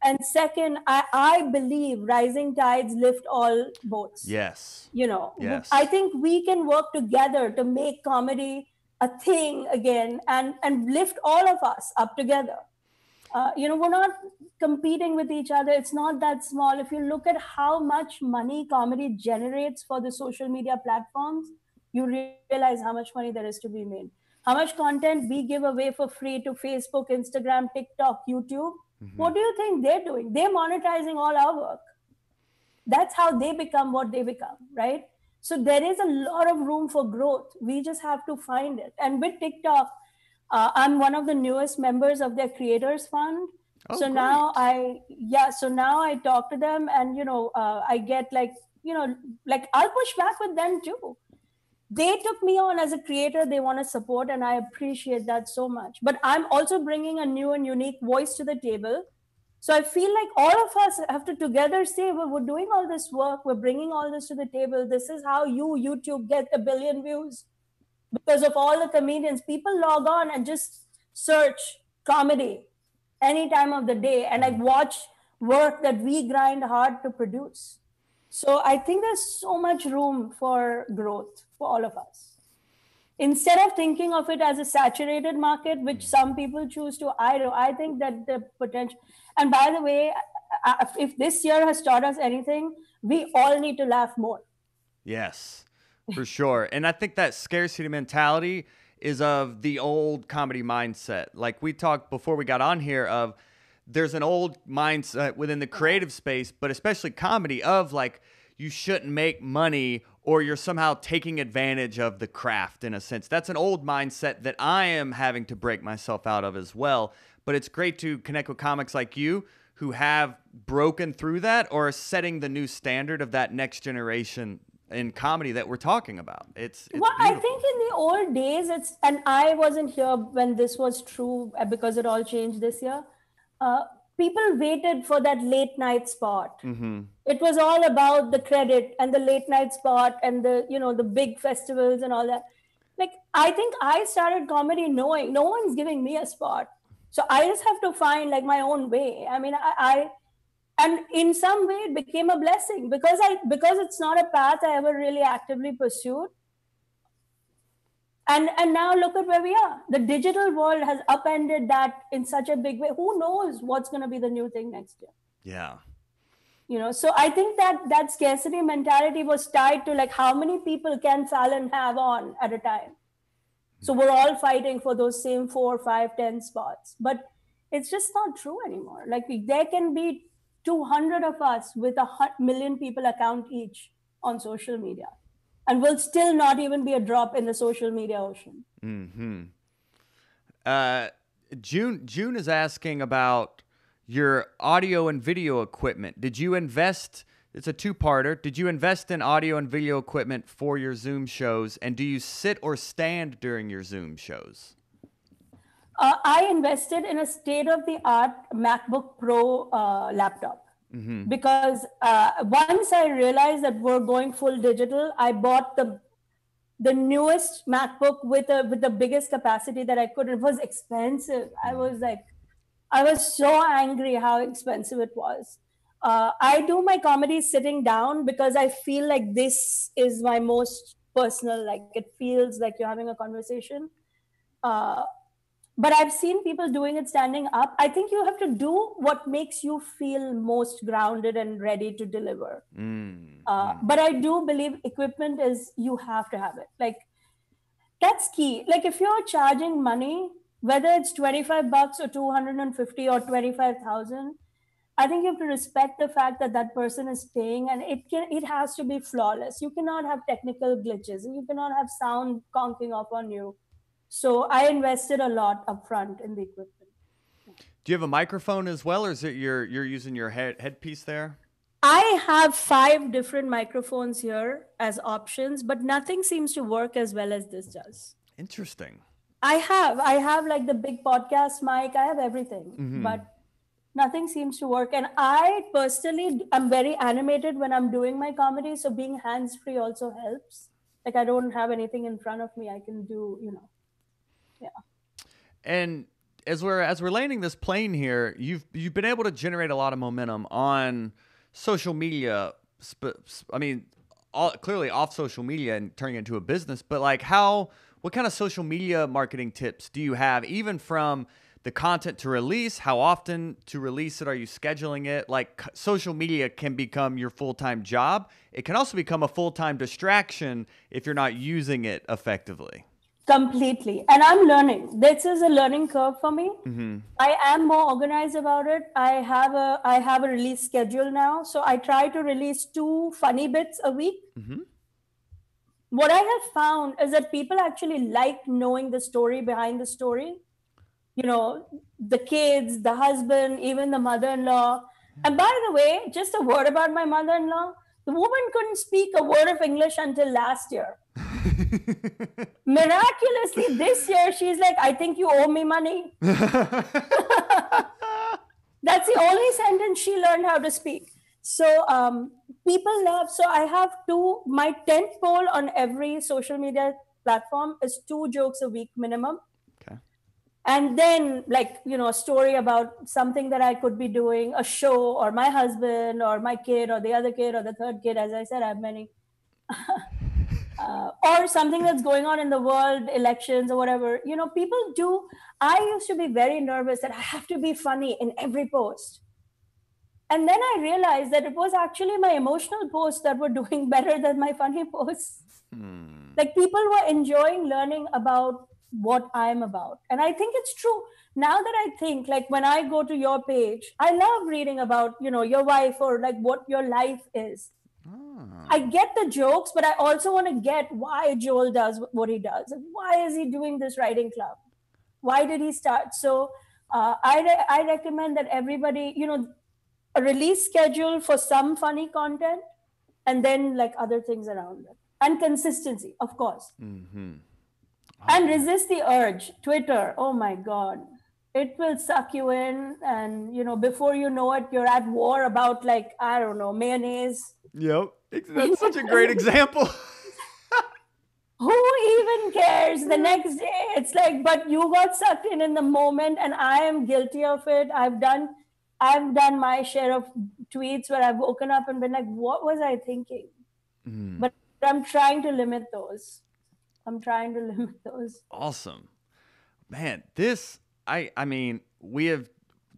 and second, I believe rising tides lift all boats. Yes. Yes. I think we can work together to make comedy a thing again, and lift all of us up together. We're not competing with each other. It's not that small. If you look at how much money comedy generates for the social media platforms, you realize how much money there is to be made. How much content we give away for free to Facebook, Instagram, TikTok, YouTube. What do you think they're doing? They're monetizing all our work. That's how they become what they become, right? So there is a lot of room for growth. We just have to find it. And with TikTok, I'm one of the newest members of their creators fund. So great. Now I talk to them, and I get I'll push back with them too. They took me on as a creator. They want to support, and I appreciate that so much. But I'm also bringing a new and unique voice to the table. So I feel like all of us have to together say, well, we're doing all this work. We're bringing all this to the table. This is how YouTube get 1 billion views. Because of all the comedians, people log on and just search comedy any time of the day and like watch work that we grind hard to produce. So I think there's so much room for growth for all of us. Instead of thinking of it as a saturated market, which some people choose to, I think that the potential. And by the way, if this year has taught us anything, we all need to laugh more. Yes. For sure. And I think that scarcity mentality is of the old comedy mindset. Like we talked before we got on here of there's an old mindset within the creative space, but especially comedy of like you shouldn't make money or you're somehow taking advantage of the craft in a sense. That's an old mindset that I am having to break myself out of as well. But it's great to connect with comics like you who have broken through that or are setting the new standard of that next generation in comedy that we're talking about. It's well, beautiful. I think in the old days, and I wasn't here when this was true because it all changed this year. people waited for that late night spot. Mm-hmm. It was all about the credit and the late night spot and the big festivals and all that. Like, I think I started comedy knowing no one's giving me a spot. So I just have to find like my own way. I mean, I and in some way it became a blessing because it's not a path I ever really actively pursued. And now look at where we are. The digital world has upended that in such a big way. Who knows what's going to be the new thing next year? Yeah. So I think that scarcity mentality was tied to like how many people can Fallon have on at a time. So we're all fighting for those same 4, 5, 10 spots, but it's just not true anymore. Like there can be 200 of us with 1 million people account each on social media, and we'll still not even be a drop in the social media ocean. Mm-hmm. June is asking about your audio and video equipment. Did you invest? It's a two-parter. Did you invest in audio and video equipment for your Zoom shows? And do you sit or stand during your Zoom shows? I invested in a state-of-the-art MacBook Pro laptop. Mm-hmm. Because once I realized that we're going full digital, I bought the newest MacBook with the biggest capacity that I could. It was expensive. I was so angry how expensive it was. I do my comedy sitting down because I feel like this is my most personal, like it feels like you're having a conversation. But I've seen people doing it standing up. I think you have to do what makes you feel most grounded and ready to deliver. But I do believe equipment is, you have to have it. Like, that's key. Like if you're charging money, whether it's $25 or 250 or 25,000, I think you have to respect the fact that that person is paying, and it has to be flawless. You cannot have technical glitches, and you cannot have sound conking off on you. So I invested a lot upfront in the equipment. Do you have a microphone as well, or is it you're using your headpiece there? I have 5 different microphones here as options, but nothing seems to work as well as this does. Interesting. I have like the big podcast mic. I have everything, but nothing seems to work. And I personally am very animated when I'm doing my comedy, so being hands-free also helps. Like I don't have anything in front of me. I can do, yeah. And as we're landing this plane here, you've been able to generate a lot of momentum on social media. I mean, clearly off social media and turning it into a business. But like, what kind of social media marketing tips do you have, even from the content to release? How often to release it? Are you scheduling it? Like, social media can become your full-time job. It can also become a full-time distraction if you're not using it effectively. Completely. And I'm learning. This is a learning curve for me. Mm-hmm. I am more organized about it. I have a release schedule now. So I try to release 2 funny bits a week. Mm-hmm. What I have found is that people actually like knowing the story behind the story. The kids, the husband, even the mother-in-law. And by the way, just a word about my mother-in-law. The woman couldn't speak a word of English until last year. Miraculously, this year, she's like, I think you owe me money. That's the only sentence she learned how to speak. So people love, so I have my tent pole on every social media platform is 2 jokes a week minimum. Okay. And then a story about something that I could be doing, a show, or my husband, or my kid, or the other kid, or the third kid. As I said, I have many. Or something that's going on in the world, elections or whatever. People do. I used to be very nervous that I have to be funny in every post. And then I realized that it was actually my emotional posts that were doing better than my funny posts. Like people were enjoying learning about what I'm about. And I think it's true. Now that I think, like when I go to your page, I love reading about, your wife or like what your life is. I get the jokes, but I also want to get why Joel does what he does. Why is he doing this writing club? Why did he start? So I recommend that everybody, a release schedule for some funny content, and then like other things around it. And consistency, of course. Mm-hmm. And resist the urge. Twitter, oh my God. it will suck you in, and before you know it, you're at war about, like, I don't know, mayonnaise. Yep. That's such a great example. Who even cares the next day? It's like, but you got sucked in the moment, and I am guilty of it. I've done my share of tweets where I've woken up and been like, what was I thinking? But I'm trying to limit those. Awesome. Man, I mean, we have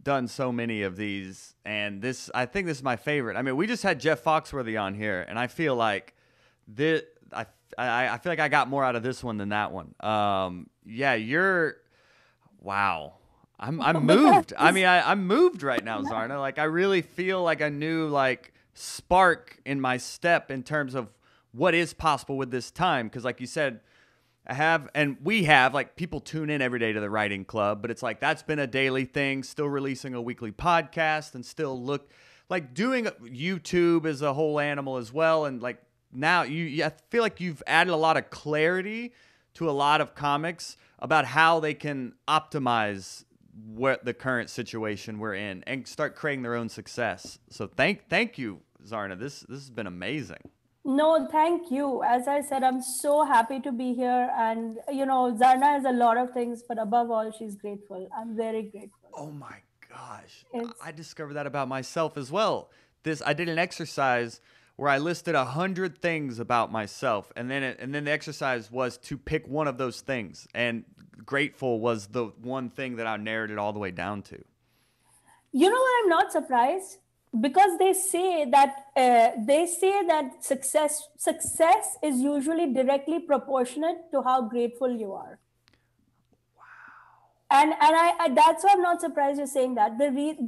done so many of these, and I think this is my favorite. I mean, we just had Jeff Foxworthy on here, and I feel like I feel like I got more out of this one than that one. Yeah, wow. I'm moved. I mean, I'm moved right now, Zarna. Like, I really feel like a new, like, spark in my step in terms of what is possible with this time. Because, like you said, we have, like, people tune in every day to the writing club, but it's like that's been a daily thing, still releasing a weekly podcast, and still doing YouTube is a whole animal as well. And, like, now I feel like you've added a lot of clarity to a lot of comics about how they can optimize what the current situation we're in and start creating their own success. So thank you, Zarna. This has been amazing. No, thank you. As I said, I'm so happy to be here. And, Zarna has a lot of things, but above all, she's grateful. I'm very grateful. Oh my gosh. I discovered that about myself as well. I did an exercise where I listed 100 things about myself. And then the exercise was to pick one of those things. And grateful was the one thing that I narrowed it all the way down to. You know what? I'm not surprised, because they say that success is usually directly proportionate to how grateful you are. Wow. And I that's why I'm not surprised you're saying that.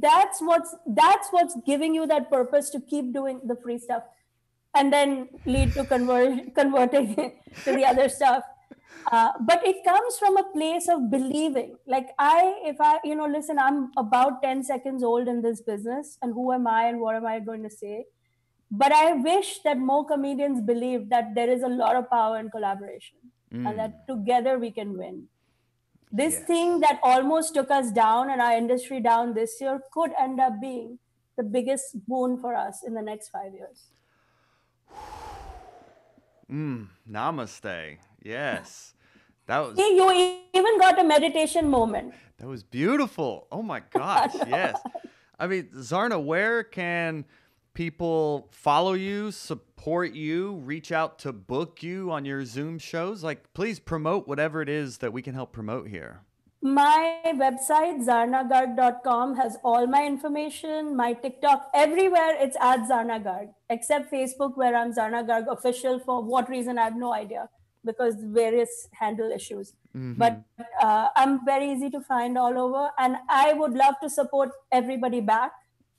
That's what's giving you that purpose to keep doing the free stuff, and then lead to converting to the other stuff. But it comes from a place of believing. Like, listen, I'm about 10 seconds old in this business, and who am I and what am I going to say? But I wish that more comedians believe that there is a lot of power in collaboration, and that together we can win. This thing that almost took us down and our industry down this year could end up being the biggest boon for us in the next 5 years. Namaste. Yes. You even got a meditation moment. That was beautiful. Oh my gosh. Yes. I mean, Zarna, where can people follow you, support you, reach out to book you on your Zoom shows? Like, please promote whatever it is that we can help promote here. My website, zarnagarg.com, has all my information, my TikTok, everywhere it's at Zarna Garg, except Facebook, where I'm Zarna Garg official. For what reason, I have no idea, because various handle issues. But I'm very easy to find all over, and I would love to support everybody back.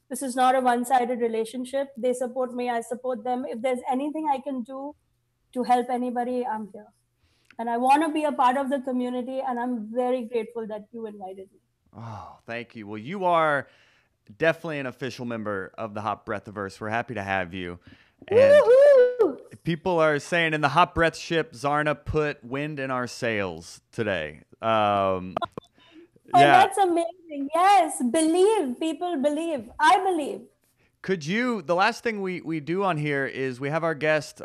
This is not a one-sided relationship. They support me, I support them. If there's anything I can do to help anybody, I'm here. And I want to be a part of the community, and I'm very grateful that you invited me. Oh, thank you. Well, you are definitely an official member of the Hot Breathiverse. We're happy to have you. And woo-hoo! People are saying in the Hot Breath ship, Zarna put wind in our sails today. Oh, that's amazing. Yes, believe. People believe. I believe. The last thing we do on here is we have our guest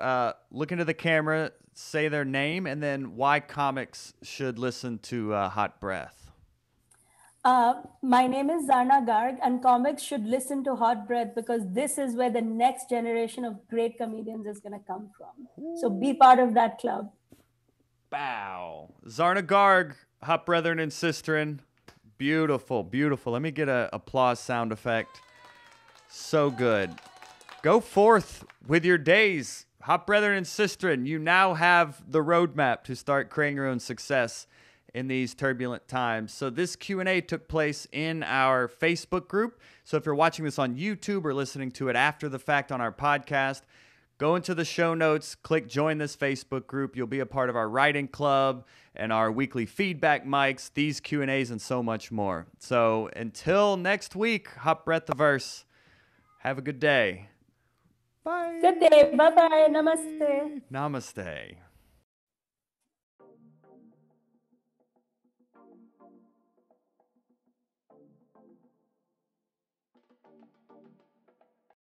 look into the camera, say their name, and then why comics should listen to Hot Breath. My name is Zarna Garg, and comics should listen to Hot Breath, because this is where the next generation of great comedians is going to come from. So be part of that club. Bow. Zarna Garg, Hot Brethren and Sisterin. Beautiful, beautiful. Let me get an applause sound effect. So good. Go forth with your days. Hot Brethren and Sisterin, you now have the roadmap to start creating your own success in these turbulent times. So this Q&A took place in our Facebook group. So if you're watching this on YouTube or listening to it after the fact on our podcast, go into the show notes, click join this Facebook group. You'll be a part of our writing club and our weekly feedback mics, these Q&As, and so much more. So until next week, Hot Breathiverse, have a good day. Bye. Good day. Bye-bye. Namaste. Namaste.